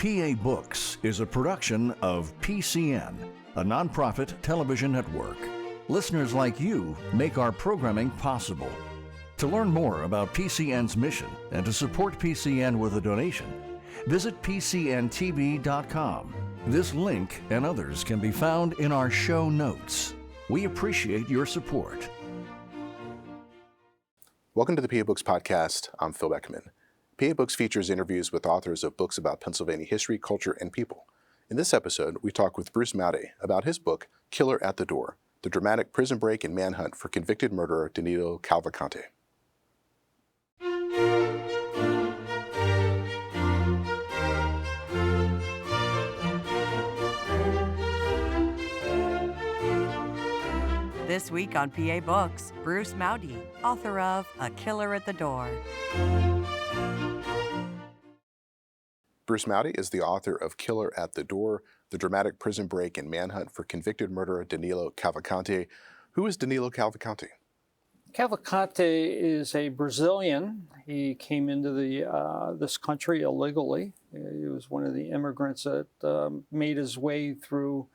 PA Books is a production of PCN, a nonprofit television network. Listeners like you make our programming possible. To learn more about PCN's mission and to support PCN with a donation, visit PCNTV.com. This link and others can be found in our show notes. We appreciate your support. Welcome to the PA Books Podcast. I'm Phil Beckman. PA Books features interviews with authors of books about Pennsylvania history, culture, and people. In this episode, we talk with Bruce Mowday about his book, Killer at the Door, the dramatic prison break and manhunt for convicted murderer Danilo Cavalcante. This week on PA Books, Bruce Mowday, author of A Killer at the Door. Bruce Mowday is the author of Killer at the Door, the dramatic prison break and manhunt for convicted murderer Danilo Cavalcante. Who is Danilo Cavalcante? Cavalcante is a Brazilian. He came into this country illegally. He was one of the immigrants that made his way through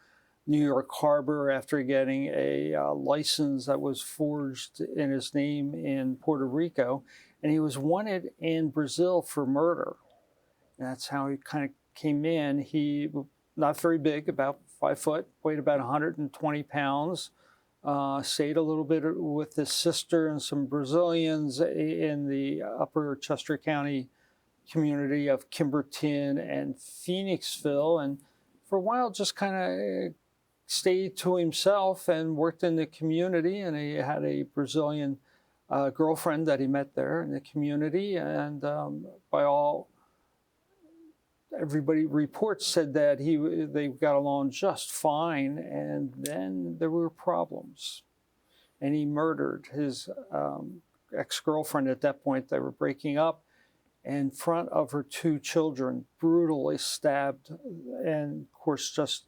New York Harbor after getting a license that was forged in his name in Puerto Rico. And he was wanted in Brazil for murder. That's how he kind of came in. He, not very big, about 5 foot, weighed about 120 pounds, stayed a little bit with his sister and some Brazilians in the upper Chester County community of Kimberton and Phoenixville. And for a while, just kind of stayed to himself and worked in the community. And he had a Brazilian girlfriend that he met there in the community. And everybody reports said that they got along just fine, and then there were problems. And he murdered his ex-girlfriend at that point. They were breaking up in front of her 2 children, brutally stabbed, and of course just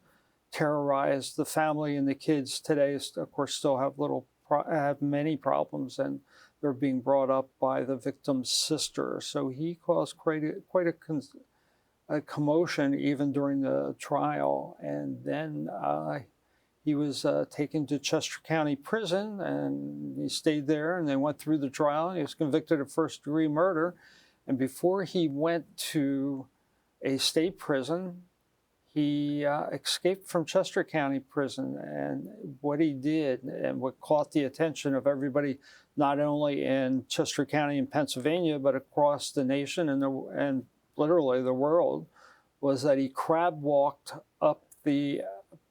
terrorized the family. And the kids today, of course, still have many problems, and they're being brought up by the victim's sister. So he caused quite a commotion even during the trial. And then he was taken to Chester County Prison, and he stayed there, and they went through the trial. He was convicted of first-degree murder. And before he went to a state prison, he escaped from Chester County Prison. And what he did, and what caught the attention of everybody, not only in Chester County in Pennsylvania, but across the nation and literally the world, was that he crab walked up the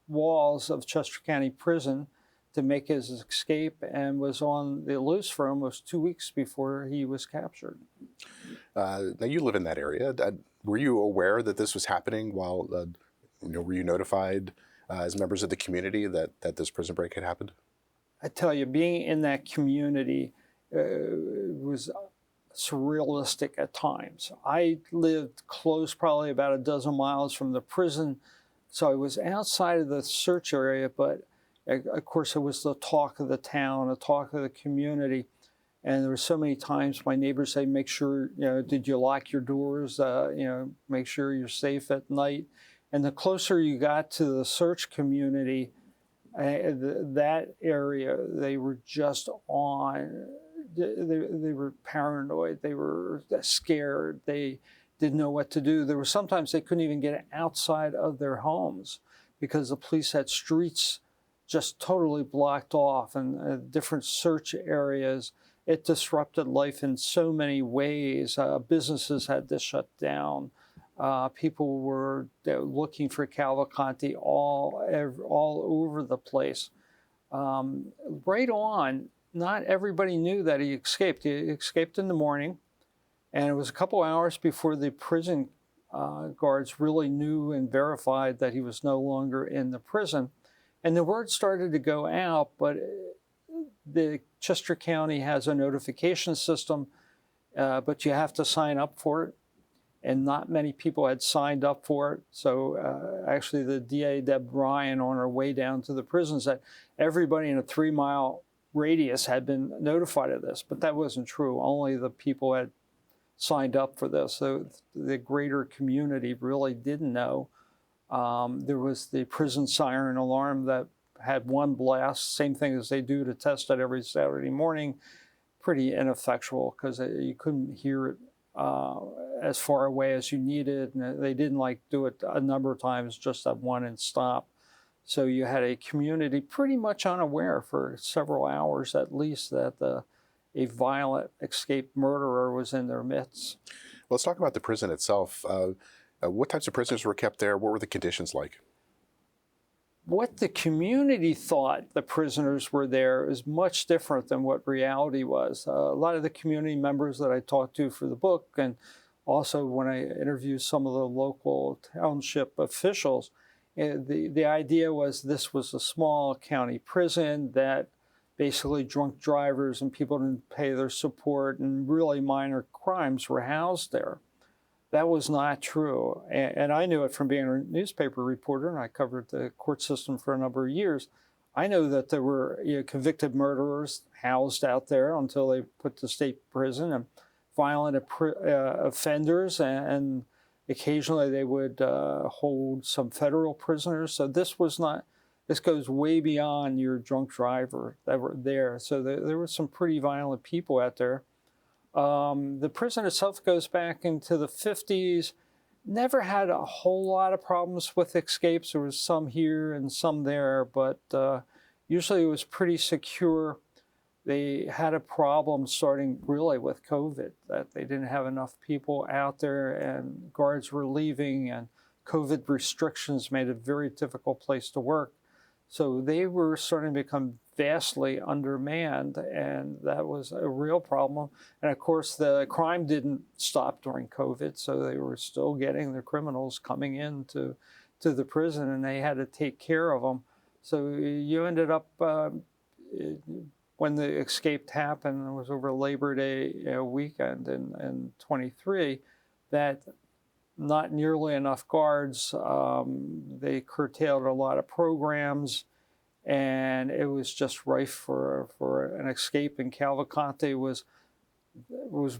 walls of Chester County Prison to make his escape, and was on the loose for almost 2 weeks before he was captured. Now you live in that area. Were you aware that this was happening while, were you notified as members of the community that this prison break had happened? I tell you, being in that community was surrealistic at times. I lived close, probably about a dozen miles from the prison, so I was outside of the search area, but of course it was the talk of the town, the talk of the community, and there were so many times my neighbors say, make sure, did you lock your doors, make sure you're safe at night. And the closer you got to the search community, that area, they were just on. They were paranoid. They were scared. They didn't know what to do. There were sometimes they couldn't even get outside of their homes because the police had streets just totally blocked off and different search areas. It disrupted life in so many ways. Businesses had to shut down. People were looking for Cavalcante all over the place. Right on. Not everybody knew that he escaped. He escaped in the morning, and it was a couple hours before the prison guards really knew and verified that he was no longer in the prison. And the word started to go out, but the Chester County has a notification system, but you have to sign up for it. And not many people had signed up for it. So actually the DA, Deb Ryan, on her way down to the prison said everybody in a 3-mile radius had been notified of this, but that wasn't true. Only the people had signed up for this. So the greater community really didn't know. There was the prison siren alarm that had one blast, same thing as they do to test it every Saturday morning. Pretty ineffectual because you couldn't hear it as far away as you needed. And they didn't like do it a number of times, just at one and stop. So you had a community pretty much unaware for several hours at least that a violent escaped murderer was in their midst. Well, let's talk about the prison itself. What types of prisoners were kept there? What were the conditions like? What the community thought the prisoners were there is much different than what reality was. A lot of the community members that I talked to for the book, and also when I interviewed some of the local township officials, the idea was this was a small county prison that basically drunk drivers and people didn't pay their support and really minor crimes were housed there. That was not true. And I knew it from being a newspaper reporter, and I covered the court system for a number of years. I know that there were convicted murderers housed out there until they put to state prison, and violent offenders, and occasionally they would hold some federal prisoners. So this goes way beyond your drunk driver that were there. So there were some pretty violent people out there. The prison itself goes back into the 50s. Never had a whole lot of problems with escapes. There was some here and some there, but usually it was pretty secure. They had a problem starting really with COVID, that they didn't have enough people out there and guards were leaving, and COVID restrictions made it a very difficult place to work. So they were starting to become vastly undermanned, and that was a real problem. And of course, the crime didn't stop during COVID, so they were still getting the criminals coming into the prison, and they had to take care of them. So you ended up, when the escape happened, it was over Labor Day weekend in 23, that not nearly enough guards. They curtailed a lot of programs, and it was just rife for an escape. And Cavalcante was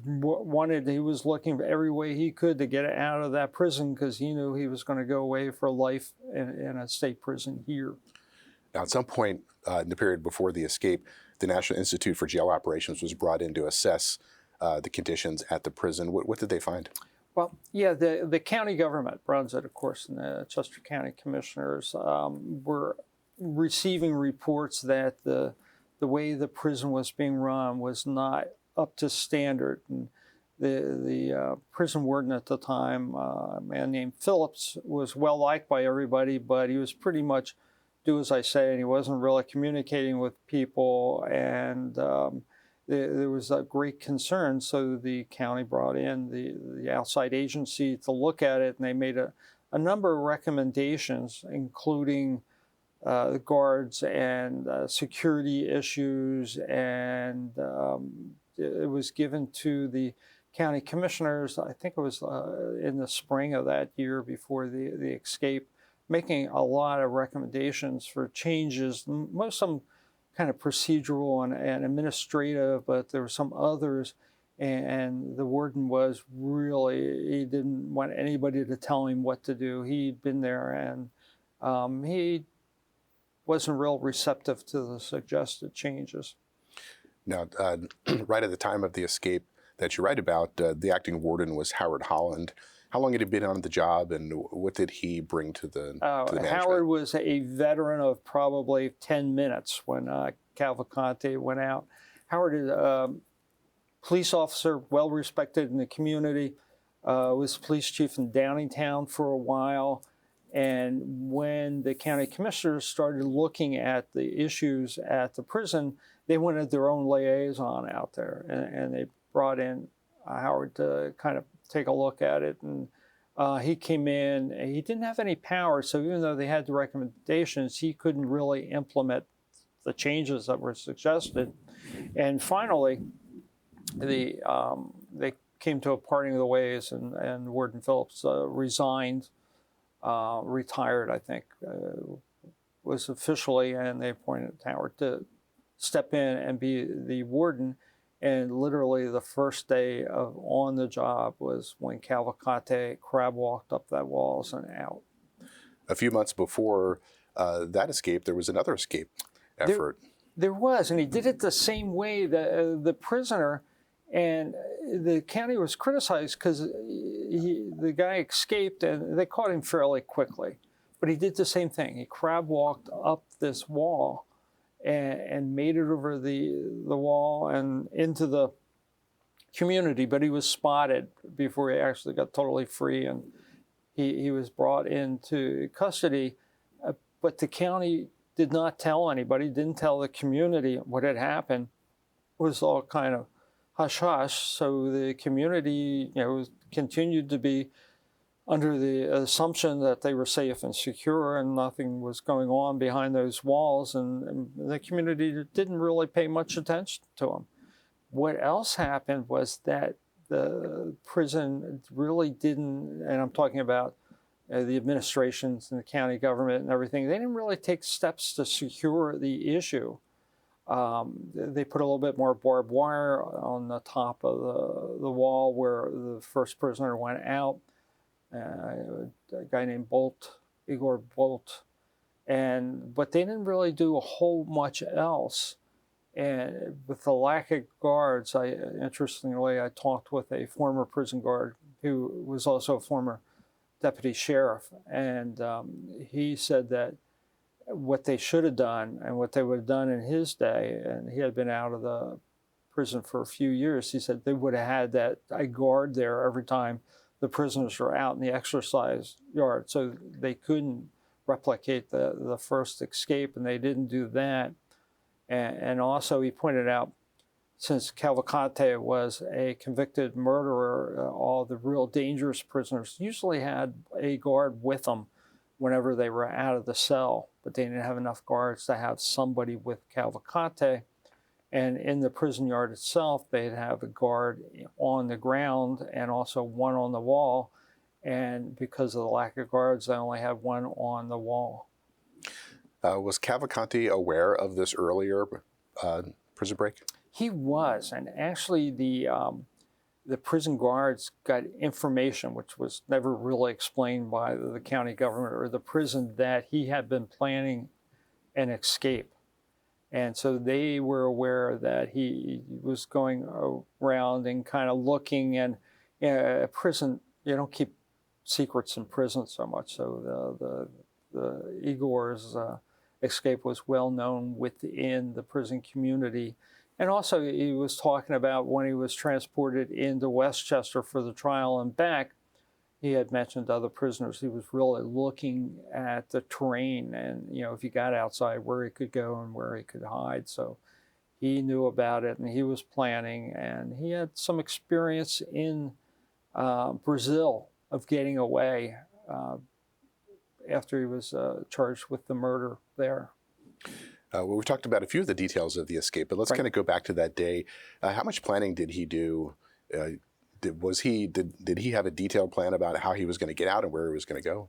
wanted. He was looking every way he could to get out of that prison because he knew he was going to go away for life in a state prison here. Now, at some point in the period before the escape, the National Institute for Jail Operations was brought in to assess the conditions at the prison. What did they find? Well, yeah, the county government runs it, of course, and the Chester County Commissioners were receiving reports that the way the prison was being run was not up to standard. And the prison warden at the time, a man named Phillips, was well liked by everybody, but he was pretty much do as I say, and he wasn't really communicating with people, and there was a great concern. So the county brought in the outside agency to look at it, and they made a number of recommendations, including the guards and security issues, and it was given to the county commissioners. I think it was in the spring of that year before the escape, making a lot of recommendations for changes, most of them kind of procedural and administrative, but there were some others. And the warden was really, he didn't want anybody to tell him what to do. He'd been there, and he wasn't real receptive to the suggested changes. Now, right at the time of the escape that you write about, the acting warden was Howard Holland. How long had he been on the job, and what did he bring to the management? Howard was a veteran of probably 10 minutes when Cavalcante went out. Howard is a police officer, well respected in the community, was police chief in Downingtown for a while. And when the county commissioners started looking at the issues at the prison, they wanted their own liaison out there, and they brought in Howard to kind of take a look at it. And he came in, he didn't have any power, so even though they had the recommendations, he couldn't really implement the changes that were suggested. And finally, they came to a parting of the ways, and Warden Phillips resigned, retired, I think, was officially, and they appointed Howard to step in and be the warden. And literally the first day on the job was when Cavalcante crab walked up that walls and out. A few months before that escape, there was another escape effort. There was, and he did it the same way. The prisoner, and the county was criticized because the guy escaped, and they caught him fairly quickly. But he did the same thing. He crab walked up this wall and made it over the wall and into the community, but he was spotted before he actually got totally free, and he was brought into custody. But the county did not tell anybody, didn't tell the community what had happened. It was all kind of hush-hush, so the community, continued to be under the assumption that they were safe and secure and nothing was going on behind those walls, and the community didn't really pay much attention to them. What else happened was that the prison really didn't, and I'm talking about the administrations and the county government and everything, they didn't really take steps to secure the issue. They put a little bit more barbed wire on the top of the wall where the first prisoner went out. A guy named Igor Bolt, but they didn't really do a whole much else. And with the lack of guards, interestingly, I talked with a former prison guard who was also a former deputy sheriff, and he said that what they should have done and what they would have done in his day, and he had been out of the prison for a few years, he said they would have had a guard there every time the prisoners were out in the exercise yard, so they couldn't replicate the first escape, and they didn't do that. And also he pointed out, since Cavalcante was a convicted murderer, all the real dangerous prisoners usually had a guard with them whenever they were out of the cell, but they didn't have enough guards to have somebody with Cavalcante. And in the prison yard itself, they'd have a guard on the ground and also one on the wall. And because of the lack of guards, they only had one on the wall. Was Cavalcante aware of this earlier prison break? He was, and actually the prison guards got information, which was never really explained by the county government or the prison, that he had been planning an escape. And so they were aware that he was going around and kind of looking, and prison, you don't keep secrets in prison so much. So the Igor's escape was well known within the prison community. And also he was talking about when he was transported into Westchester for the trial and back, he had mentioned to other prisoners he was really looking at the terrain and, if he got outside, where he could go and where he could hide. So he knew about it and he was planning, and he had some experience in Brazil of getting away after he was charged with the murder there. Well, we talked about a few of the details of the escape, but let's kind of go back to that day. How much planning did he do? Did he have a detailed plan about how he was going to get out and where he was going to go?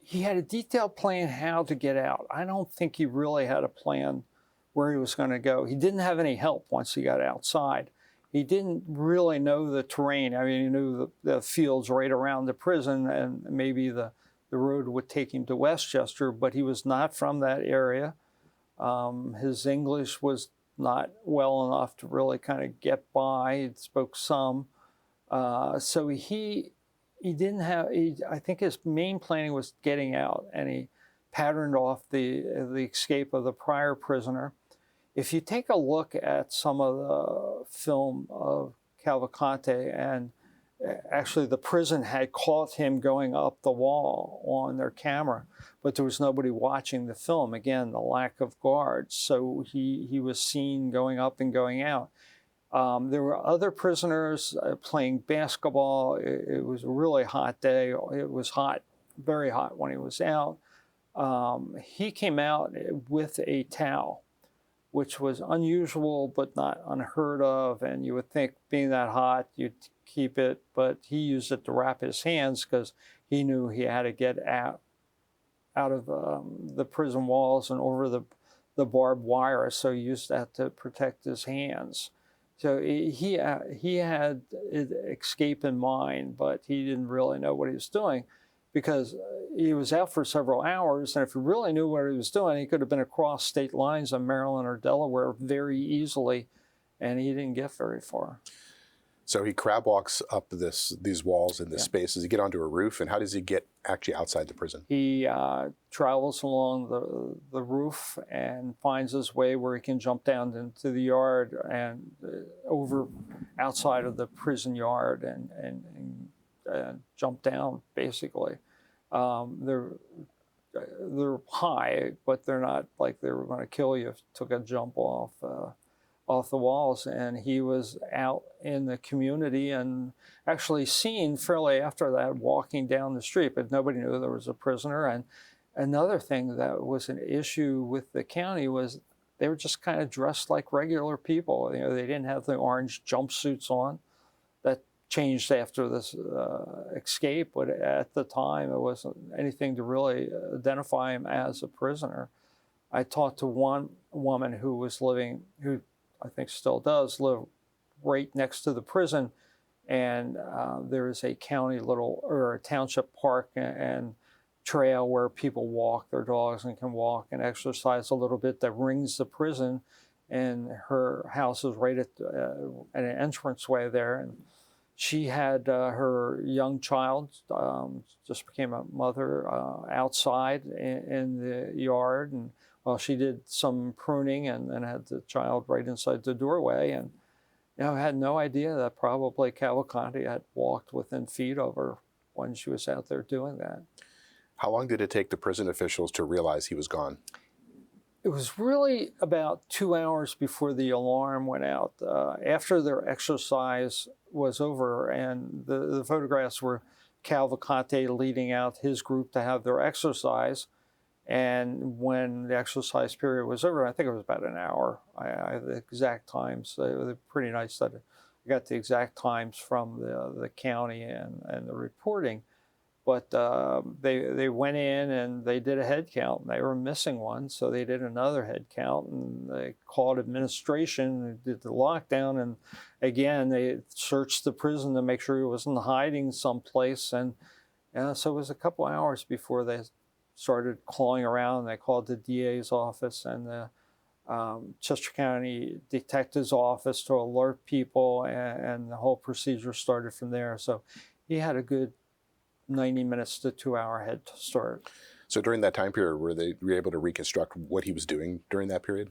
He had a detailed plan how to get out. I don't think he really had a plan where he was going to go. He didn't have any help once he got outside. He didn't really know the terrain. I mean, he knew the fields right around the prison, and maybe the road would take him to Westchester, but he was not from that area. His English was not well enough to really kind of get by. He spoke some. So he didn't have, I think his main planning was getting out, and he patterned off the escape of the prior prisoner. If you take a look at some of the film of Cavalcante, and actually the prison had caught him going up the wall on their camera, but there was nobody watching the film. Again, the lack of guards. So he was seen going up and going out. There were other prisoners playing basketball. It was a really hot day. It was hot, very hot when he was out. He came out with a towel, which was unusual but not unheard of. And you would think, being that hot, you'd keep it, but he used it to wrap his hands because he knew he had to get out of the prison walls and over the barbed wire. So he used that to protect his hands. So he had escape in mind, but he didn't really know what he was doing because he was out for several hours. And if he really knew what he was doing, he could have been across state lines in Maryland or Delaware very easily, and he didn't get very far. So he crab walks up these walls and this space. Does he get onto a roof, and how does he get actually outside the prison? He travels along the roof and finds his way where he can jump down into the yard and over outside of the prison yard and jump down, basically. They're high, but they're not like they were going to kill you if you took a jump off the walls. And he was out in the community and actually seen fairly after that walking down the street, but nobody knew there was a prisoner. And another thing that was an issue with the county was they were just kind of dressed like regular people. You know, they didn't have the orange jumpsuits on. That changed after this escape, but at the time it wasn't anything to really identify him as a prisoner. I talked to one woman who was living, who I think still does live right next to the prison, and there is a county or a township park and trail where people walk their dogs and can walk and exercise a little bit that rings the prison, and her house is right at an entranceway there. And she had her young child, just became a mother, outside in the yard, and well, she did some pruning and had the child right inside the doorway, and had no idea that probably Cavalcante had walked within feet of her when she was out there doing that. How long did it take the prison officials to realize he was gone? It was really about 2 hours before the alarm went out. After their exercise was over, and the photographs were Cavalcante leading out his group to have their exercise. And when the exercise period was over, I think it was about an hour. I have the exact times. They're pretty nice that I got the exact times from the county and the reporting. But they went in and they did a head count. And they were missing one, so they did another head count. And they called administration and did the lockdown. And again, they searched the prison to make sure he wasn't hiding someplace. And so it was a couple hours before they started calling around. They called the DA's office and the Chester County Detective's office to alert people, and the whole procedure started from there. So he had a good 90 minutes to 2 hour head start. So during that time period, were they able to reconstruct what he was doing during that period?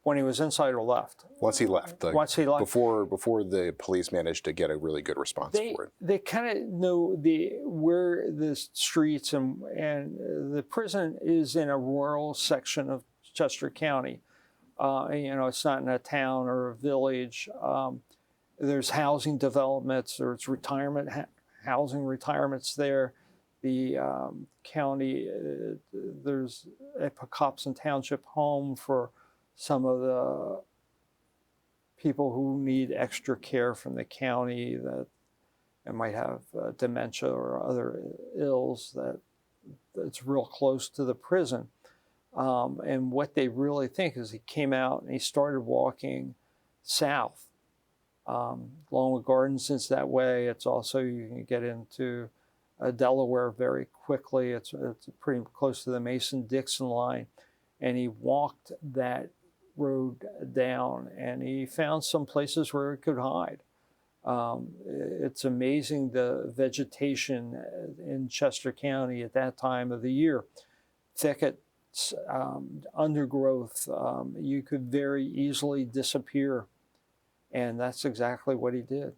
When he was inside or left? Once he left. Once he left. Before the police managed to get a really good response for it. They kind of knew where the streets and the prison is in a rural section of Chester County. It's not in a town or a village. There's housing developments, there's housing retirements there. The county, there's a Copson Township home for some of the people who need extra care from the county that might have dementia or other ills that's real close to the prison. And what they really think is he came out and he started walking south. Longwood Gardens is that way. It's also, you can get into Delaware very quickly. It's pretty close to the Mason-Dixon line. And he walked that road down, and he found some places where he could hide. It's amazing the vegetation in Chester County at that time of the year. Thickets, undergrowth, you could very easily disappear. And that's exactly what he did.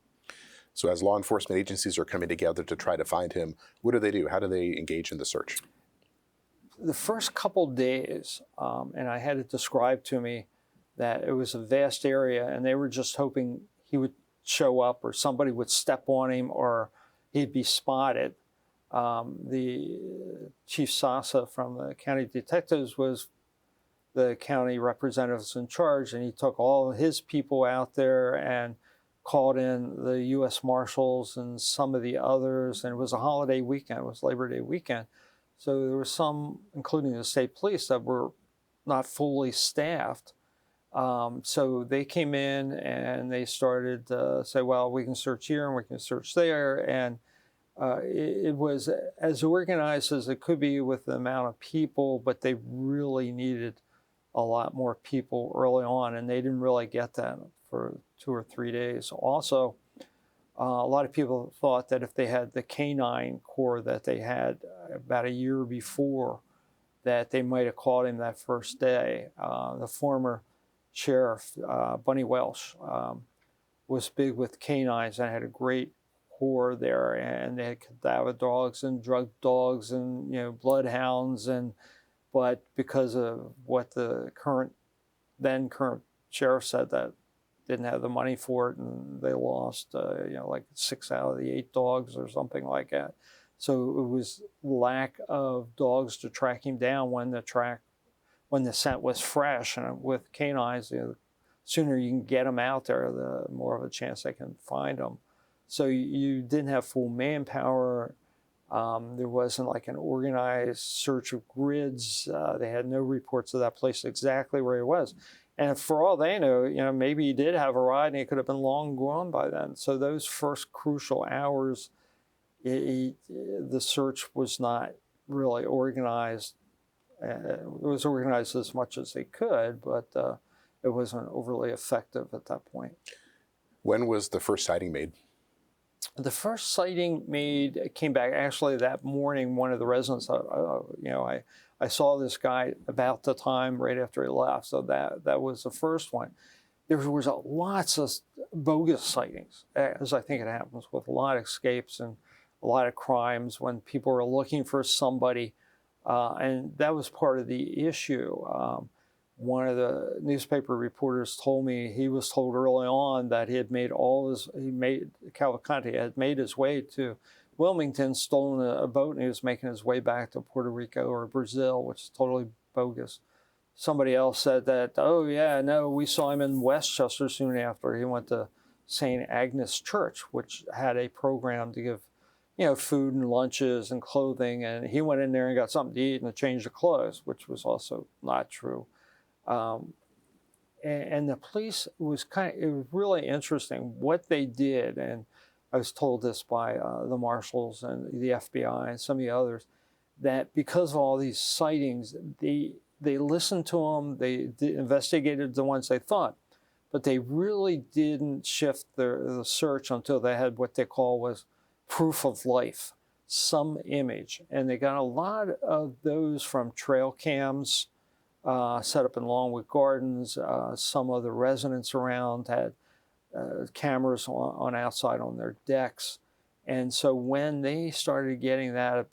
So as law enforcement agencies are coming together to try to find him, what do? How do they engage in the search? The first couple days, and I had it described to me that it was a vast area, and they were just hoping he would show up or somebody would step on him or he'd be spotted. The Chief Sasa from the county detectives was the county representatives in charge, and he took all of his people out there and called in the U.S. Marshals and some of the others, and it was a holiday weekend, it was Labor Day weekend. So there were some, including the state police, that were not fully staffed. So they came in and they started to say, well, we can search here and we can search there. And it was as organized as it could be with the amount of people, but they really needed a lot more people early on, and they didn't really get that for 2 or 3 days. Also, a lot of people thought that if they had the canine corps that they had about a year before, that they might have caught him that first day. The former sheriff, Bunny Welsh, was big with canines and had a great corps there, and they had cadaver dogs and drug dogs and bloodhounds, but because of what the then current sheriff said, that didn't have the money for it, and they lost like 6 out of the 8 dogs or something like that. So it was lack of dogs to track him down when the scent was fresh, and with canines, the sooner you can get them out there, the more of a chance they can find them. So you didn't have full manpower. There wasn't like an organized search of grids. They had no reports of that place exactly where he was. And for all they know, maybe he did have a ride and he could have been long gone by then. So those first crucial hours, the search was not really organized. It was organized as much as they could, but it wasn't overly effective at that point. When was the first sighting made? The first sighting came back actually that morning. One of the residents, I saw this guy about the time right after he left, so that was the first one. There was lots of bogus sightings, as I think it happens with a lot of escapes and a lot of crimes when people are looking for somebody, and that was part of the issue. One of the newspaper reporters told me he was told early on that Cavalcante had made his way to Wilmington, stolen a boat, and he was making his way back to Puerto Rico or Brazil, which is totally bogus. Somebody else said that, oh yeah, no, we saw him in Westchester soon after. He went to St. Agnes Church, which had a program to give, food and lunches and clothing, and he went in there and got something to eat and a change of clothes, which was also not true. And the police it was really interesting what they did, and I was told this by the marshals and the FBI and some of the others, that because of all these sightings, they listened to them, they investigated the ones they thought, but they really didn't shift the search until they had what they call was proof of life, some image, and they got a lot of those from trail cams set up in Longwood Gardens. Some of the residents around had cameras on outside on their decks. And so when they started getting that, it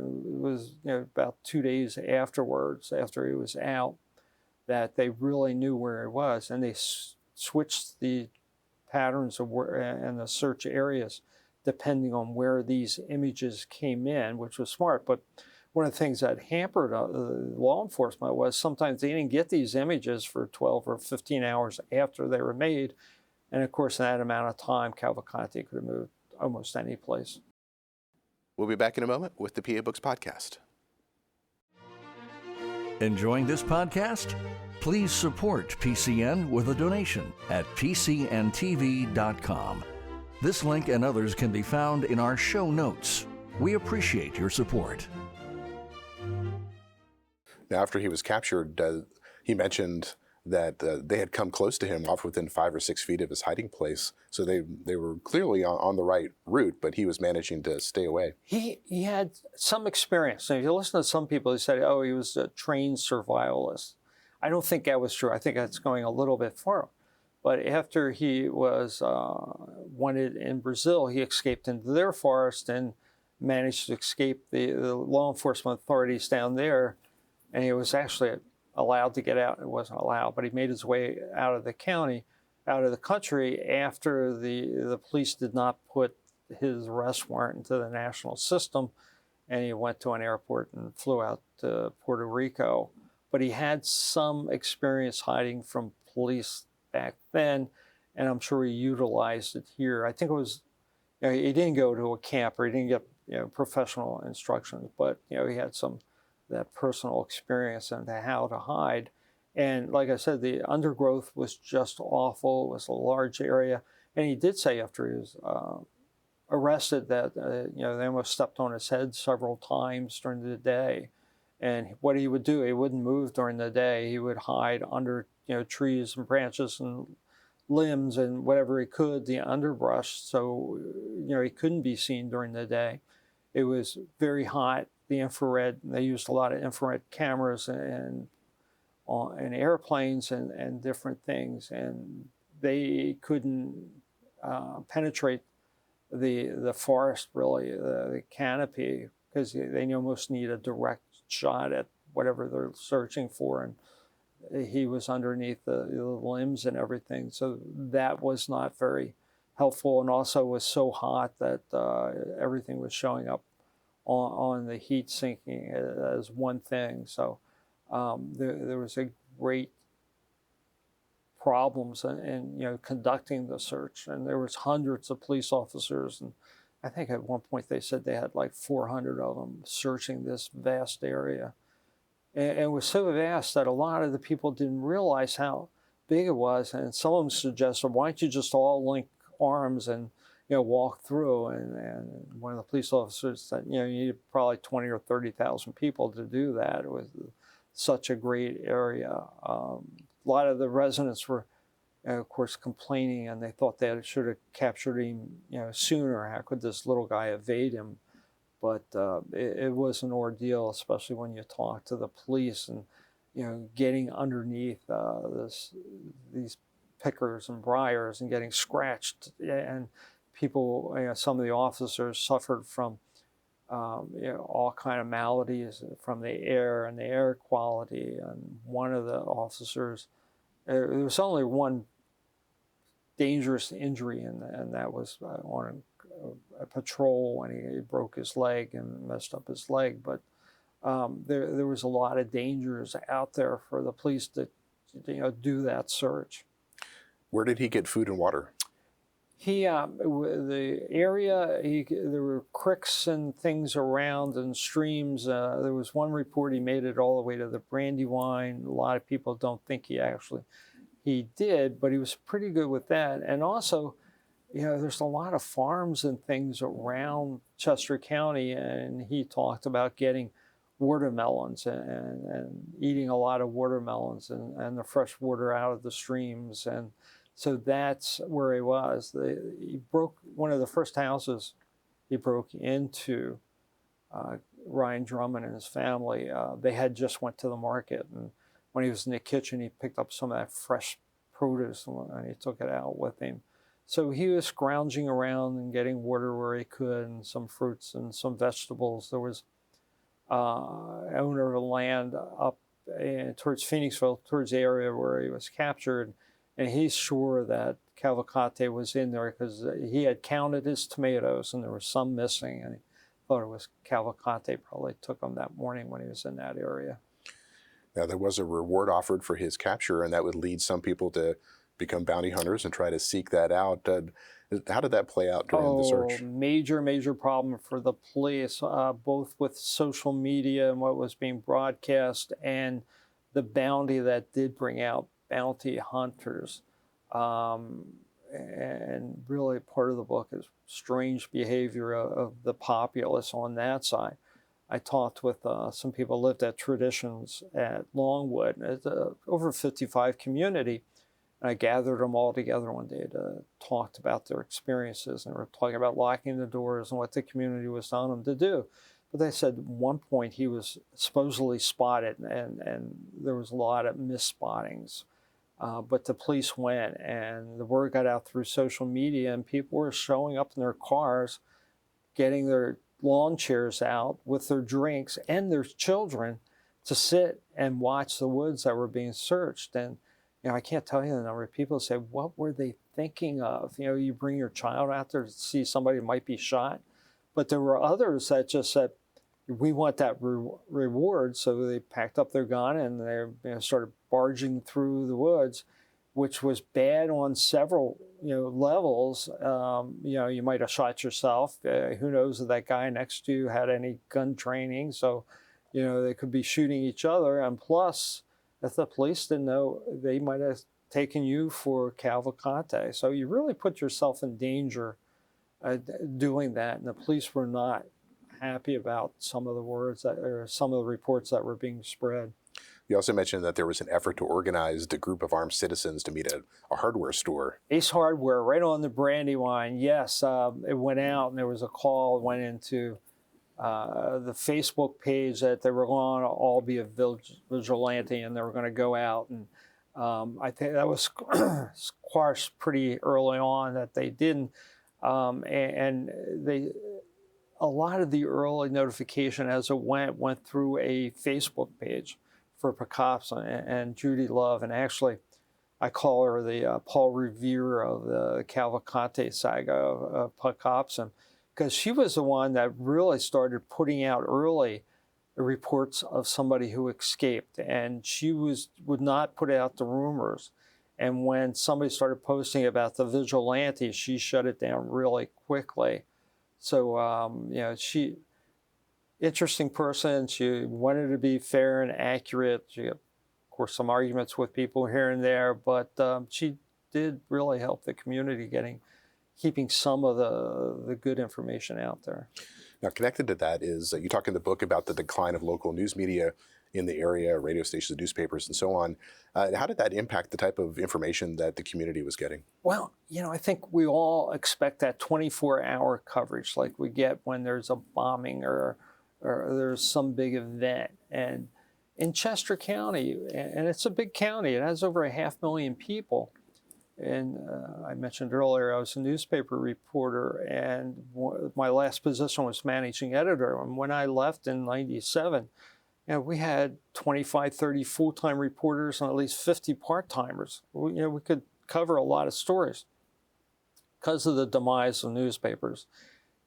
was about 2 days afterwards, after he was out, that they really knew where he was. And they switched the patterns of where and the search areas depending on where these images came in, which was smart. But one of the things that hampered law enforcement was sometimes they didn't get these images for 12 or 15 hours after they were made. And of course, in that amount of time, Cavalcante could have moved almost any place. We'll be back in a moment with the PA Books Podcast. Enjoying this podcast? Please support PCN with a donation at pcntv.com. This link and others can be found in our show notes. We appreciate your support. Now, after he was captured, he mentioned that they had come close to him, off within 5 or 6 feet of his hiding place. So they were clearly on the right route, but he was managing to stay away. He had some experience. So if you listen to some people, they said, oh, he was a trained survivalist. I don't think that was true. I think that's going a little bit far. But after he was wanted in Brazil, he escaped into their forest and managed to escape the law enforcement authorities down there. And he was actually allowed to get out. It wasn't allowed, but he made his way out of the county, out of the country, after the police did not put his arrest warrant into the national system. And he went to an airport and flew out to Puerto Rico. But he had some experience hiding from police back then, and I'm sure he utilized it here. I think it was, he didn't go to a camp or he didn't get professional instructions, but he had that personal experience into how to hide. And like I said, the undergrowth was just awful. It was a large area. And he did say after he was arrested that, they almost stepped on his head several times during the day. And what he would do, he wouldn't move during the day. He would hide under, trees and branches and limbs and whatever he could, the underbrush, so, he couldn't be seen during the day. It was very hot, the infrared. They used a lot of infrared cameras and airplanes and different things, and they couldn't penetrate the forest, really, the canopy, because they almost need a direct shot at whatever they're searching for, and he was underneath the limbs and everything, so that was not very helpful, and also was so hot that everything was showing up on the heat sinking as one thing. So there was a great problems in conducting the search, and there was hundreds of police officers, and I think at one point they said they had like 400 of them searching this vast area. And it was so vast that a lot of the people didn't realize how big it was, and some of them suggested, why don't you just all link arms and walk through? And one of the police officers said, you needed probably 20 or 30,000 people to do that. It was such a great area. A lot of the residents were, of course, complaining, and they thought they should have captured him, sooner. How could this little guy evade him? But it was an ordeal, especially when you talk to the police and, getting underneath these pickers and briars and getting scratched. And people, some of the officers suffered from, all kind of maladies from the air and the air quality. And one of the officers, there was only one dangerous injury, and that was on a patrol when he broke his leg and messed up his leg. But there was a lot of dangers out there for the police to do that search. Where did he get food and water? The area, there were creeks and things around and streams. There was one report he made it all the way to the Brandywine. A lot of people don't think he did, but he was pretty good with that. And also, there's a lot of farms and things around Chester County, and he talked about getting watermelons and eating a lot of watermelons and the fresh water out of the streams. And so that's where he was. He broke one of the first houses he broke into. Ryan Drummond and his family, they had just went to the market, and when he was in the kitchen, he picked up some of that fresh produce and he took it out with him. So he was scrounging around and getting water where he could, and some fruits and some vegetables. There was an owner of land up towards Phoenixville, towards the area where he was captured, and he's sure that Cavalcante was in there because he had counted his tomatoes and there was some missing, and he thought it was Cavalcante. Probably took him that morning when he was in that area. Now, there was a reward offered for his capture, and that would lead some people to become bounty hunters and try to seek that out. How did that play out during the search? Major problem for the police, both with social media and what was being broadcast, and the bounty that did bring out bounty hunters. And really part of the book is strange behavior of the populace on that side. I talked with some people who lived at Traditions at Longwood. It's a over 55 community. And I gathered them all together one day to talk about their experiences. And we were talking about locking the doors and what the community was telling them to do. But they said at one point he was supposedly spotted, and there was a lot of misspottings. But the police went, and the word got out through social media, and people were showing up in their cars, getting their lawn chairs out with their drinks and their children to sit and watch the woods that were being searched. And I can't tell you the number of people say, what were they thinking of? You bring your child out there to see somebody who might be shot. But there were others that just said, we want that reward. So they packed up their gun and they started barging through the woods, which was bad on several levels. You might have shot yourself. Who knows if that guy next to you had any gun training? So, they could be shooting each other. And plus, if the police didn't know, they might have taken you for Cavalcante. So you really put yourself in danger doing that. And the police were not happy about some of the words or some of the reports that were being spread. You also mentioned that there was an effort to organize a group of armed citizens to meet at a hardware store. Ace Hardware, right on the Brandywine. Yes, it went out and there was a call, went into the Facebook page that they were going to all be a vigilante and they were going to go out. And I think that was squashed pretty early on that they didn't. And a lot of the early notification as it went through a Facebook page for Pacopsa and Judy Love. And actually, I call her the Paul Revere of the Cavalcante saga of Pacopsa, because she was the one that really started putting out early reports of somebody who escaped. And she would not put out the rumors. And when somebody started posting about the vigilante, she shut it down really quickly. So, she, interesting person. She wanted to be fair and accurate. She had, of course, some arguments with people here and there, but she did really help the community keeping some of the good information out there. Now, connected to that is, you talk in the book about the decline of local news media in the area, radio stations, newspapers, and so on. How did that impact the type of information that the community was getting? Well, I think we all expect that 24-hour coverage like we get when there's a bombing or there's some big event. And in Chester County, and it's a big county, it has over 500,000 people. And I mentioned earlier, I was a newspaper reporter, and my last position was managing editor. And when I left in '97, we had 25, 30 full-time reporters and at least 50 part-timers. We could cover a lot of stories. Because of the demise of newspapers,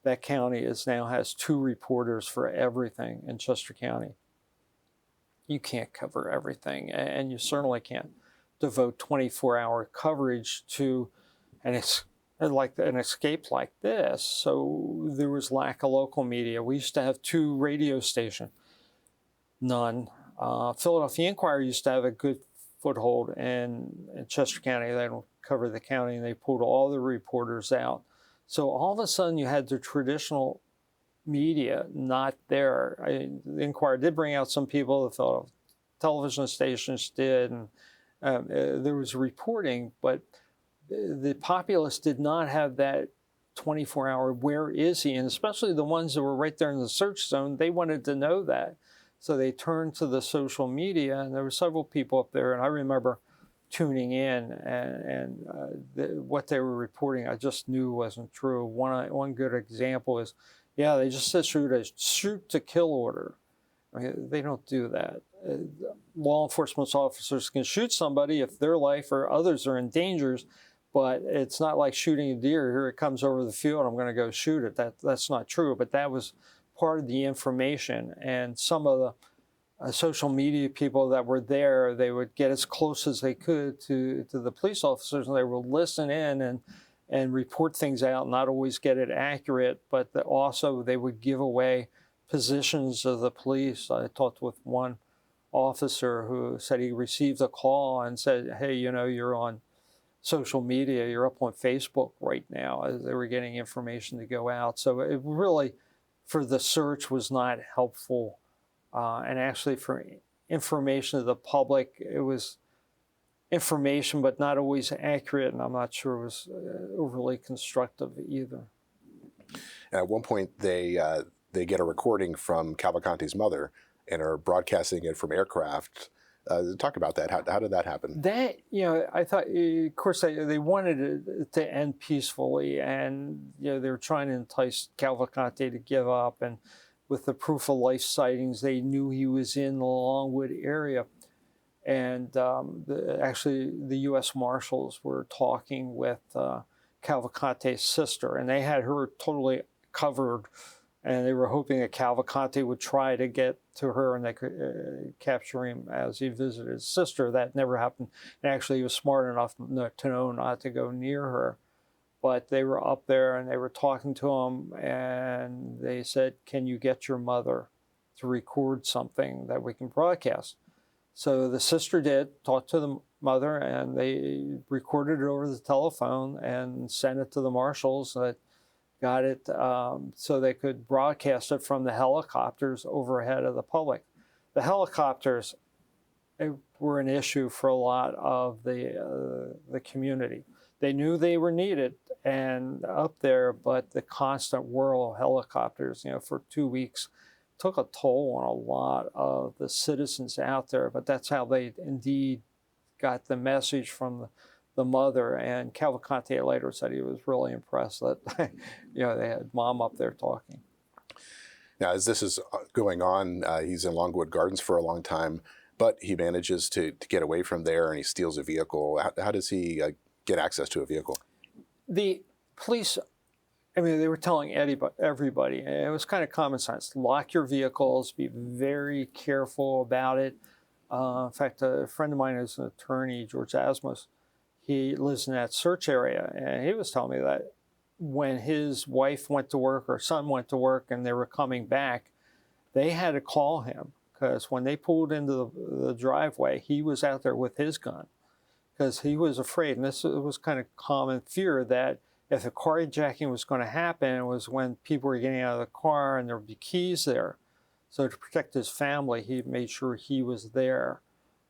that county now has 2 reporters for everything in Chester County. You can't cover everything, and you certainly can't devote 24-hour coverage to an escape like this. So there was lack of local media. We used to have 2 radio stations. None. Philadelphia Inquirer used to have a good foothold in Chester County. They don't cover the county, and they pulled all the reporters out. So all of a sudden, you had the traditional media not there. The Inquirer did bring out some people. The Philadelphia television stations did, and there was reporting, but the populace did not have that 24-hour, where is he? And especially the ones that were right there in the search zone, they wanted to know that. So they turned to the social media, and there were several people up there, and I remember tuning in, and what they were reporting, I just knew wasn't true. One good example is, they just issued a shoot to kill order. They don't do that. Law enforcement officers can shoot somebody if their life or others are in danger, but it's not like shooting a deer. Here it comes over the field, I'm going to go shoot it. That's not true, but that was part of the information. And some of the social media people that were there, they would get as close as they could to the police officers, and they would listen in and report things out, not always get it accurate, but also they would give away positions of the police. I talked with one officer who said he received a call and said, hey, you're on social media, you're up on Facebook right now, as they were getting information to go out. So it really, for the search, was not helpful. And actually for information to the public, it was information, but not always accurate, and I'm not sure it was overly constructive either. And at one point, they get a recording from Cavalcante's mother and are broadcasting it from aircraft. Talk about that. How did that happen? That, I thought, of course, they wanted it to end peacefully, and, they were trying to entice Cavalcante to give up. And with the proof of life sightings, they knew he was in the Longwood area. And actually, the U.S. Marshals were talking with Cavalcante's sister, and they had her totally covered. And they were hoping that Cavalcante would try to get to her and they could capture him as he visited his sister. That never happened. And actually, he was smart enough to know not to go near her. But they were up there and they were talking to him, and they said, can you get your mother to record something that we can broadcast? So the sister did, talked to the mother, and they recorded it over the telephone and sent it to the marshals that got it so they could broadcast it from the helicopters overhead of the public. The helicopters were an issue for a lot of the community. They knew they were needed and up there, but the constant whirl of helicopters, for 2 weeks took a toll on a lot of the citizens out there. But that's how they indeed got the message from the mother. And Cavalcante later said he was really impressed that they had mom up there talking. Now, as this is going on, he's in Longwood Gardens for a long time, but he manages to get away from there, and he steals a vehicle. How does he get access to a vehicle? The police, they were telling everybody, and it was kind of common sense, lock your vehicles, be very careful about it. In fact, a friend of mine is an attorney, George Asmus. He lives in that search area, and he was telling me that when his wife went to work or son went to work and they were coming back, they had to call him, because when they pulled into the driveway, he was out there with his gun, because he was afraid. And this was kind of common fear that if a carjacking was going to happen, it was when people were getting out of the car and there would be keys there. So to protect his family, he made sure he was there.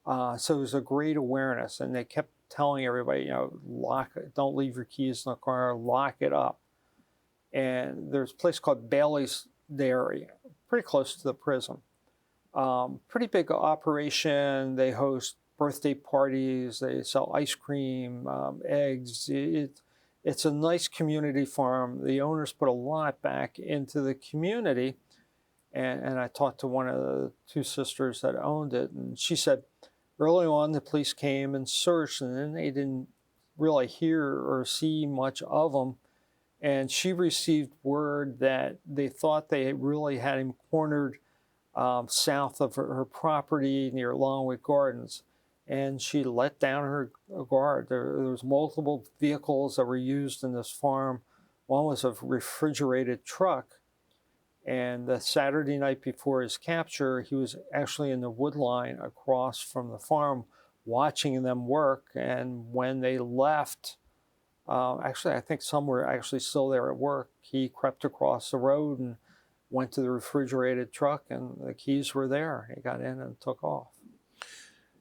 So it was a great awareness, and they kept telling everybody, lock it, don't leave your keys in the car, lock it up. And there's a place called Bailey's Dairy, pretty close to the prison. Pretty big operation. They host birthday parties. They sell ice cream, eggs. It's a nice community farm. The owners put a lot back into the community. And I talked to one of the two sisters that owned it, and she said early on the police came and searched, and then they didn't really hear or see much of them. And she received word that they thought they really had him cornered south of her property near Longwood Gardens. And she let down her guard. There was multiple vehicles that were used in this farm. One was a refrigerated truck. And the Saturday night before his capture, he was actually in the wood line across from the farm watching them work. And when they left, actually, I think some were actually still there at work, he crept across the road and went to the refrigerated truck, and the keys were there. He got in and took off.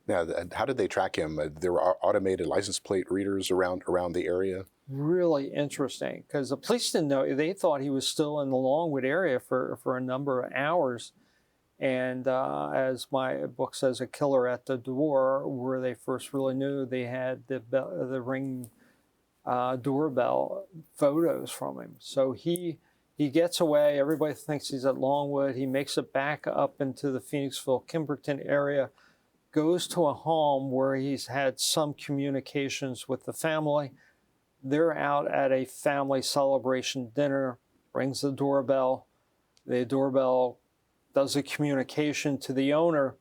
Now, how did they track him? There were automated license plate readers around the area? Really interesting, because the police didn't know. They thought he was still in the Longwood area for a number of hours. And as my book says, A Killer at the Door, where they first really knew, they had the Ring doorbell photos from him. So he gets away. Everybody thinks he's at Longwood. He makes it back up into the Phoenixville, Kimberton area, goes to a home where he's had some communications with the family. They're out at a family celebration dinner, rings the doorbell. The doorbell does a communication to the owner,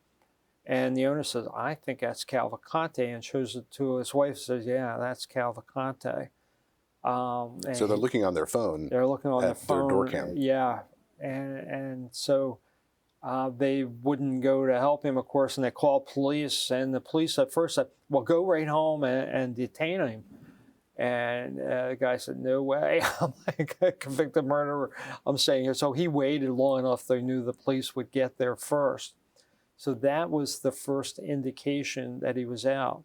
and the owner says, I think that's Cavalcante, and shows it to his wife, says, yeah, that's Cavalcante. So they're looking on their phone. They're looking on their phone. Their door cam. Yeah, and so they wouldn't go to help him, of course, and they called police, and the police at first said, well, go right home and detain him. And the guy said, no way, I'm like a convicted murderer, I'm saying here. So he waited long enough, they knew the police would get there first. So that was the first indication that he was out.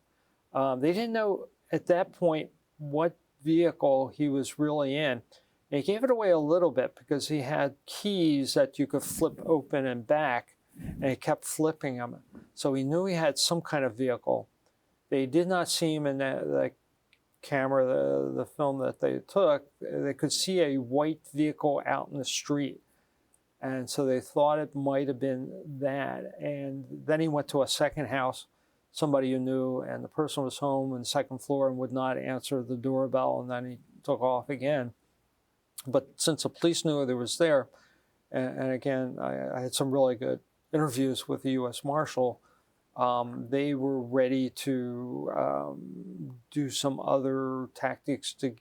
They didn't know at that point what vehicle he was really in. And he gave it away a little bit because he had keys that you could flip open and back, and he kept flipping them. So he knew he had some kind of vehicle. They did not see him in the camera, the film that they took. They could see a white vehicle out in the street. And so they thought it might have been that. And then he went to a second house, somebody who knew, and the person was home on the second floor and would not answer the doorbell, and then he took off again. But since the police knew he was there, and again, I had some really good interviews with the U.S. Marshal, they were ready to do some other tactics to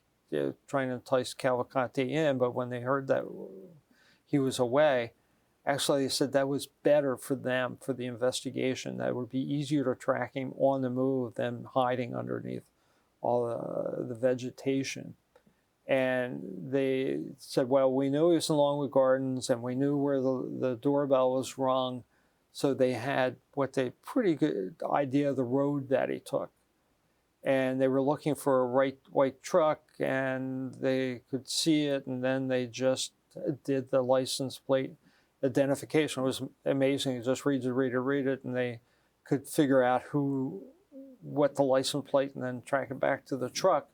try and entice Cavalcante in, but when they heard that he was away, Actually, they said that was better for them, for the investigation. That would be easier to track him on the move than hiding underneath all the vegetation. And they said, well, we knew he was in Longwood Gardens, and we knew where the doorbell was rung. So they had pretty good idea of the road that he took. And they were looking for a white truck, and they could see it, and then they just did the license plate identification. It was amazing. You just read it, and they could figure out what the license plate, and then track it back to the truck.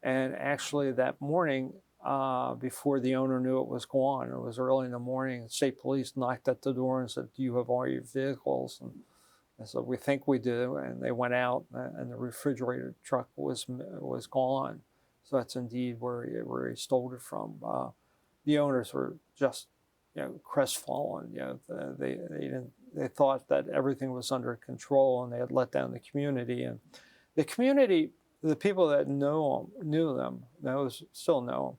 And actually that morning, before the owner knew it was gone, it was early in the morning, state police knocked at the door and said, do you have all your vehicles? And I said, we think we do. And they went out, and the refrigerator truck was gone. So that's indeed where he stole it from. The owners were just, crestfallen. They thought that everything was under control, and they had let down the community. And the community, the people that still know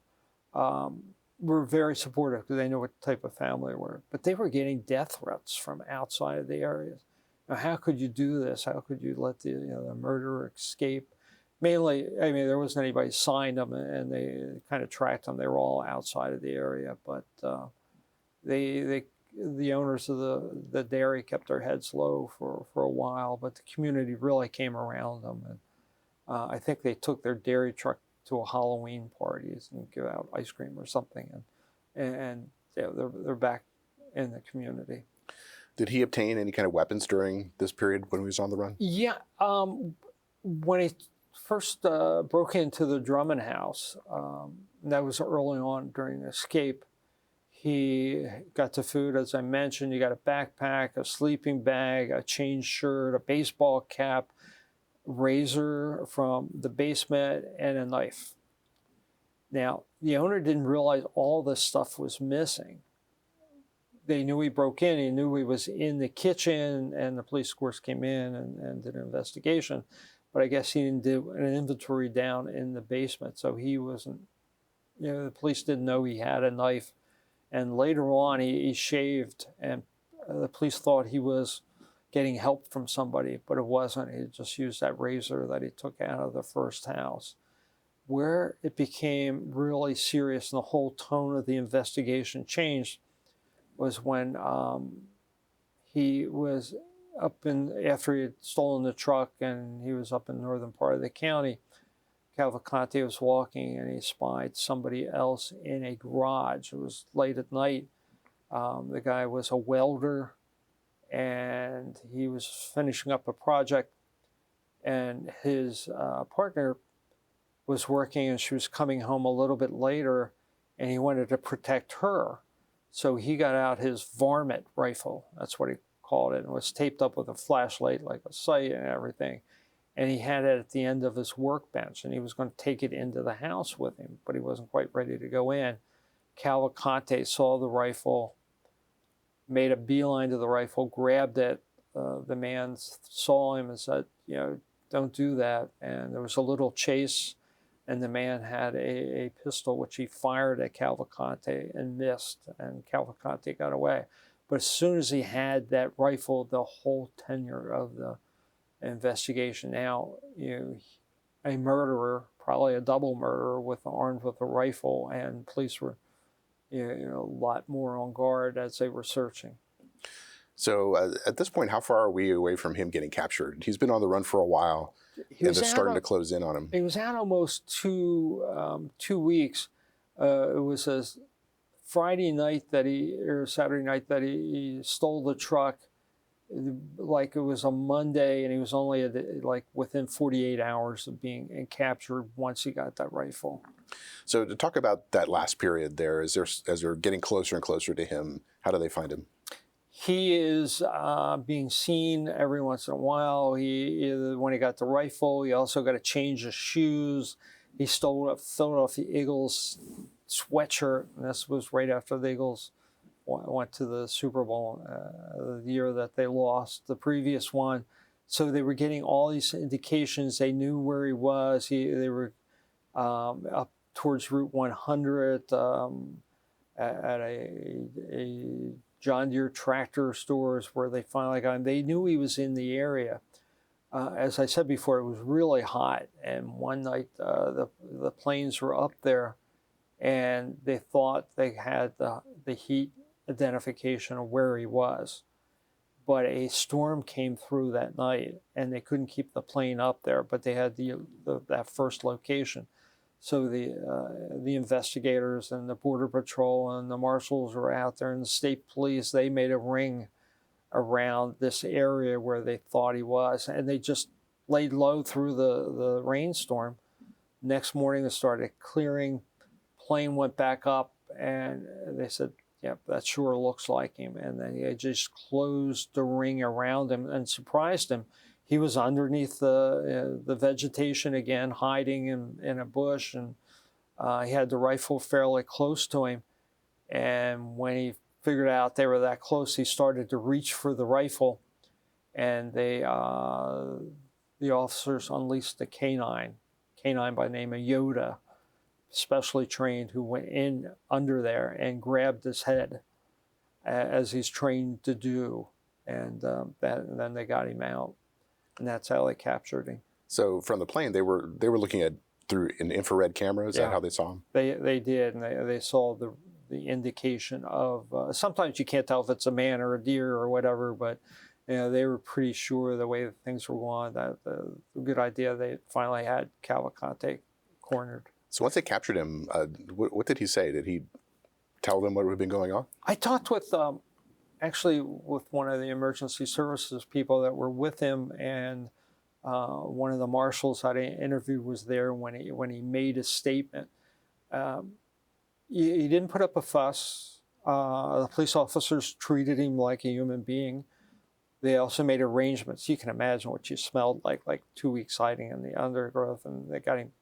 them, were very supportive because they knew what type of family they were. But they were getting death threats from outside of the areas. Now, how could you do this? How could you let the murderer escape? Mainly, there wasn't anybody signed them, and they kind of tracked them. They were all outside of the area, but the owners of the dairy kept their heads low for a while, but the community really came around them. And I think they took their dairy truck to a Halloween parties and give out ice cream or something, and they're back in the community. Did he obtain any kind of weapons during this period when he was on the run? Yeah, when he first broke into the Drummond house, that was early on during the escape. He got the food, as I mentioned. He got a backpack, a sleeping bag, a chain shirt, a baseball cap, razor from the basement, and a knife. Now, the owner didn't realize all this stuff was missing. They knew he broke in. He knew he was in the kitchen, and the police, of course, came in and did an investigation. But I guess he didn't do an inventory down in the basement, so he wasn't, the police didn't know he had a knife. And later on, he shaved, and the police thought he was getting help from somebody, but it wasn't. He just used that razor that he took out of the first house. Where it became really serious and the whole tone of the investigation changed was when he was after he had stolen the truck, and he was up in the northern part of the county. Cavalcante was walking, and he spied somebody else in a garage. It was late at night. The guy was a welder, and he was finishing up a project, and his partner was working, and she was coming home a little bit later, and he wanted to protect her. So he got out his varmint rifle, that's what he called it, and was taped up with a flashlight, like a sight and everything. And he had it at the end of his workbench, and he was going to take it into the house with him, but he wasn't quite ready to go in. Cavalcante saw the rifle, made a beeline to the rifle, grabbed it. The man saw him and said, don't do that. And there was a little chase, and the man had a pistol, which he fired at Cavalcante and missed, and Cavalcante got away. But as soon as he had that rifle, the whole tenure of the investigation, now a murderer, probably a double murderer, armed with a rifle, and police were a lot more on guard as they were searching. So at this point, how far are we away from him getting captured? He's been on the run for a while, and they're starting to close in on him. He was out almost 2 weeks. It was a Friday night or Saturday night that he stole the truck. Like it was a Monday, and he was only within 48 hours of being captured once he got that rifle. So to talk about that last period there, as they're getting closer and closer to him, how do they find him? He is being seen every once in a while. When he got the rifle, he also got to change his shoes. He stole a Philadelphia Eagles sweatshirt, and this was right after the Eagles went to the Super Bowl the year that they lost the previous one. So they were getting all these indications. They knew where he was. They were up towards Route 100 at a John Deere tractor stores where they finally got him. They knew he was in the area. As I said before, it was really hot, and one night the planes were up there, and they thought they had the heat identification of where he was. But a storm came through that night, and they couldn't keep the plane up there, but they had that first location. So the investigators and the Border Patrol and the marshals were out there, and the state police, they made a ring around this area where they thought he was, and they just laid low through the rainstorm. Next morning, they started clearing. Plane went back up, and they said, "Yep, that sure looks like him." And then they just closed the ring around him and surprised him. He was underneath the vegetation again, hiding in a bush, and he had the rifle fairly close to him. And when he figured out they were that close, he started to reach for the rifle, and the officers unleashed the canine by the name of Yoda, specially trained, who went in under there and grabbed his head, as he's trained to do, and then they got him out, and that's how they captured him. So from the plane, they were looking at through an infrared camera. Is that how they saw him? They did, and they saw the indication of. Sometimes you can't tell if it's a man or a deer or whatever, but they were pretty sure the way things were going that the good idea they finally had Cavalcante cornered. So once they captured him, what did he say? Did he tell them what had been going on? I talked with actually with one of the emergency services people that were with him, and one of the marshals I interviewed was there when he made his statement. He didn't put up a fuss. The police officers treated him like a human being. They also made arrangements. You can imagine what you smelled like 2 weeks hiding in the undergrowth, and they got him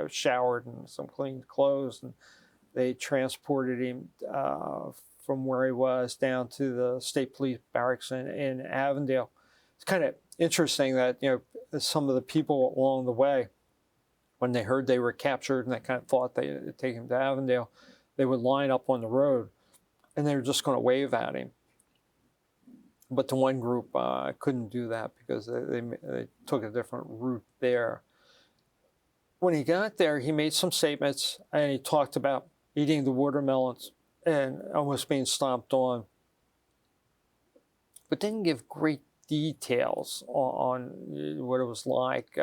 showered and some clean clothes, and they transported him from where he was down to the state police barracks in Avondale. It's kind of interesting that some of the people along the way, when they heard they were captured and they kind of thought they'd take him to Avondale, they would line up on the road and they were just going to wave at him. But the one group couldn't do that because they took a different route there. When he got there, he made some statements, and he talked about eating the watermelons and almost being stomped on, but didn't give great details on what it was like.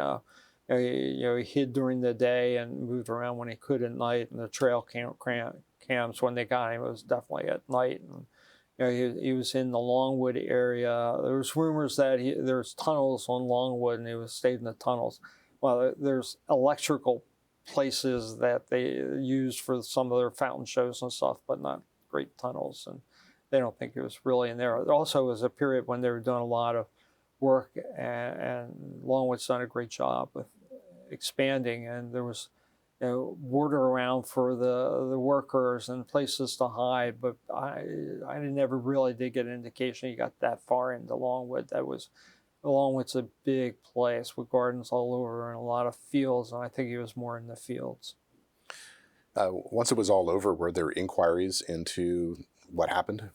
He hid during the day and moved around when he could at night, and the trail cams when they got him, it was definitely at night. And he was in the Longwood area. There was rumors that there's tunnels on Longwood, and he stayed in the tunnels. Well, there's electrical places that they use for some of their fountain shows and stuff, but not great tunnels, and they don't think it was really in there. There also was a period when they were doing a lot of work, and Longwood's done a great job with expanding, and there was water around for the workers and places to hide, but I never really did get an indication he got that far into Longwood. Longwood's a big place with gardens all over and a lot of fields, and I think he was more in the fields. Once it was all over, were there inquiries into what happened?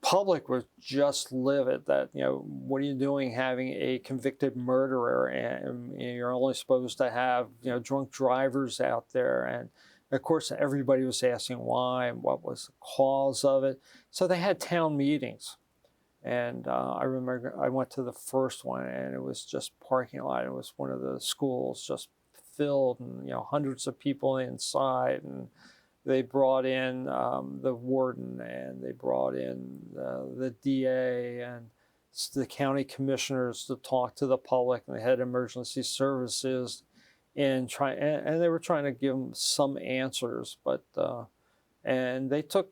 Public was just livid that, what are you doing having a convicted murderer, and you're only supposed to have, drunk drivers out there. And of course, everybody was asking why and what was the cause of it. So they had town meetings. And I remember I went to the first one, and it was just parking lot. It was one of the schools just filled, and hundreds of people inside. And they brought in the warden, and they brought in the DA and the county commissioners to talk to the public, and they had emergency services, and they were trying to give them some answers, but and they took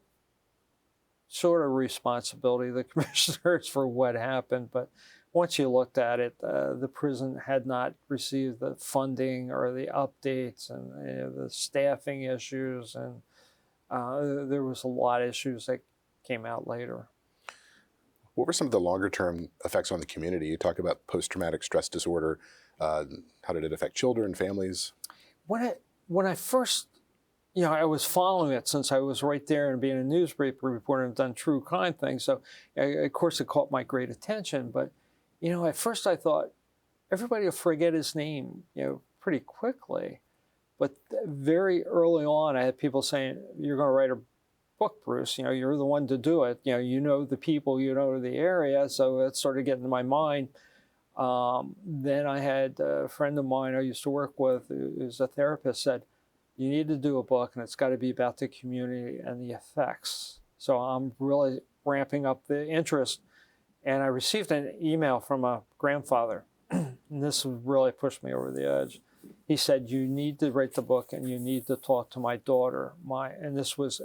sort of responsibility, the commissioners, for what happened. But once you looked at it, the prison had not received the funding or the updates, and the staffing issues, and there was a lot of issues that came out later. What were some of the longer-term effects on the community? You talk about post-traumatic stress disorder. How did it affect children, families? When I first I was following it since I was right there and being a newspaper reporter and done true crime things. So, of course, it caught my great attention. But, at first I thought everybody will forget his name, pretty quickly. But very early on, I had people saying, "You're going to write a book, Bruce. You're the one to do it. You know the people, the area." So it started getting in my mind. Then I had a friend of mine I used to work with, who's a therapist, said, "You need to do a book, and it's got to be about the community and the effects." So I'm really ramping up the interest. And I received an email from a grandfather, and this really pushed me over the edge. He said, "You need to write the book, and you need to talk to my daughter." And this was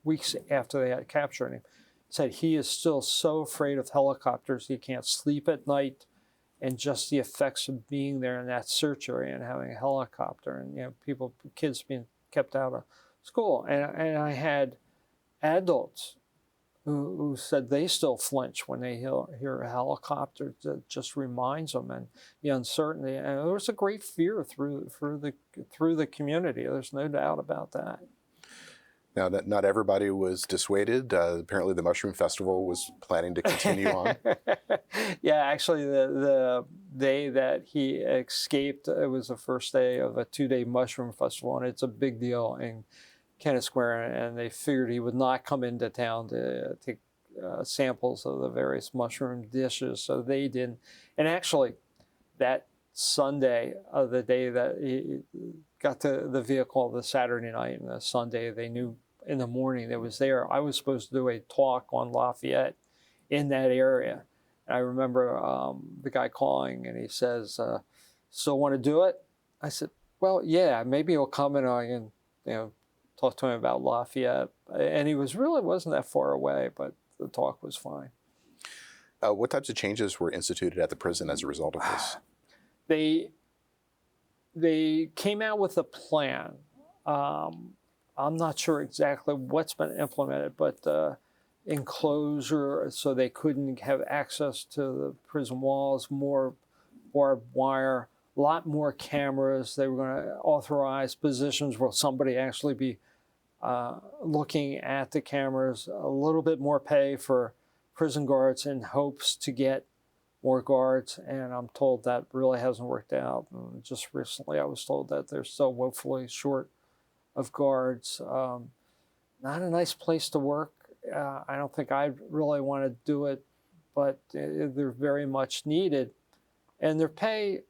weeks after they had captured him. He said he is still so afraid of helicopters, he can't sleep at night, and just the effects of being there in that search area and having a helicopter, and kids being kept out of school. And I had adults who said they still flinch when they hear a helicopter. That just reminds them, and the uncertainty. And there was a great fear through the community. There's no doubt about that. Now, not everybody was dissuaded. Apparently, the Mushroom Festival was planning to continue on. Yeah, actually, the day that he escaped, it was the first day of a 2-day Mushroom Festival, and it's a big deal in Kennett Square, and they figured he would not come into town to take samples of the various mushroom dishes, so they didn't. And actually, that Sunday of the day that he got to the vehicle the Saturday night, and the Sunday they knew in the morning that was there, I was supposed to do a talk on Lafayette in that area. And I remember the guy calling, and he says, "Still want to do it?" I said, "Well, yeah, maybe he'll come and I can, talk to him about Lafayette." And he wasn't that far away, but the talk was fine. What types of changes were instituted at the prison as a result of this? They came out with a plan. I'm not sure exactly what's been implemented, but enclosure so they couldn't have access to the prison walls, more barbed wire, a lot more cameras. They were going to authorize positions where somebody actually be looking at the cameras, a little bit more pay for prison guards in hopes to get more guards. And I'm told that really hasn't worked out. And just recently I was told that they're still woefully short of guards. Not a nice place to work. I don't think I'd really want to do it, but they're very much needed. And their pay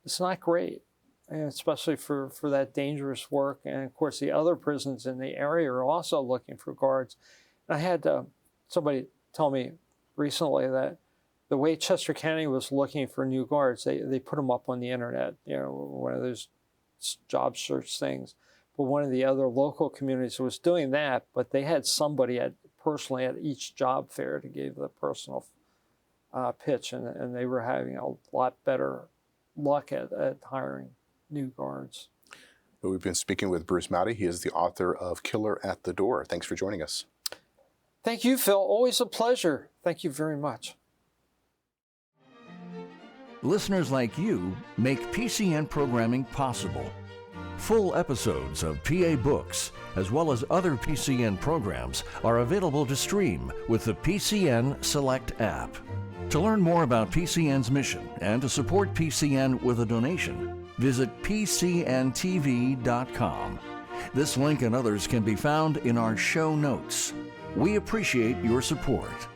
is not great, and especially for that dangerous work. And of course, the other prisons in the area are also looking for guards. And I had somebody tell me recently that the way Chester County was looking for new guards, they put them up on the internet, one of those job search things. But one of the other local communities was doing that, but they had somebody personally at each job fair to give the personal pitch, and they were having a lot better luck at hiring new guards. We've been speaking with Bruce Mowday. He is the author of Killer at the Door. Thanks for joining us. Thank you, Phil. Always a pleasure. Thank you very much. Listeners like you make PCN programming possible. Full episodes of PA Books, as well as other PCN programs, are available to stream with the PCN Select app. To learn more about PCN's mission and to support PCN with a donation, visit pcntv.com. This link and others can be found in our show notes. We appreciate your support.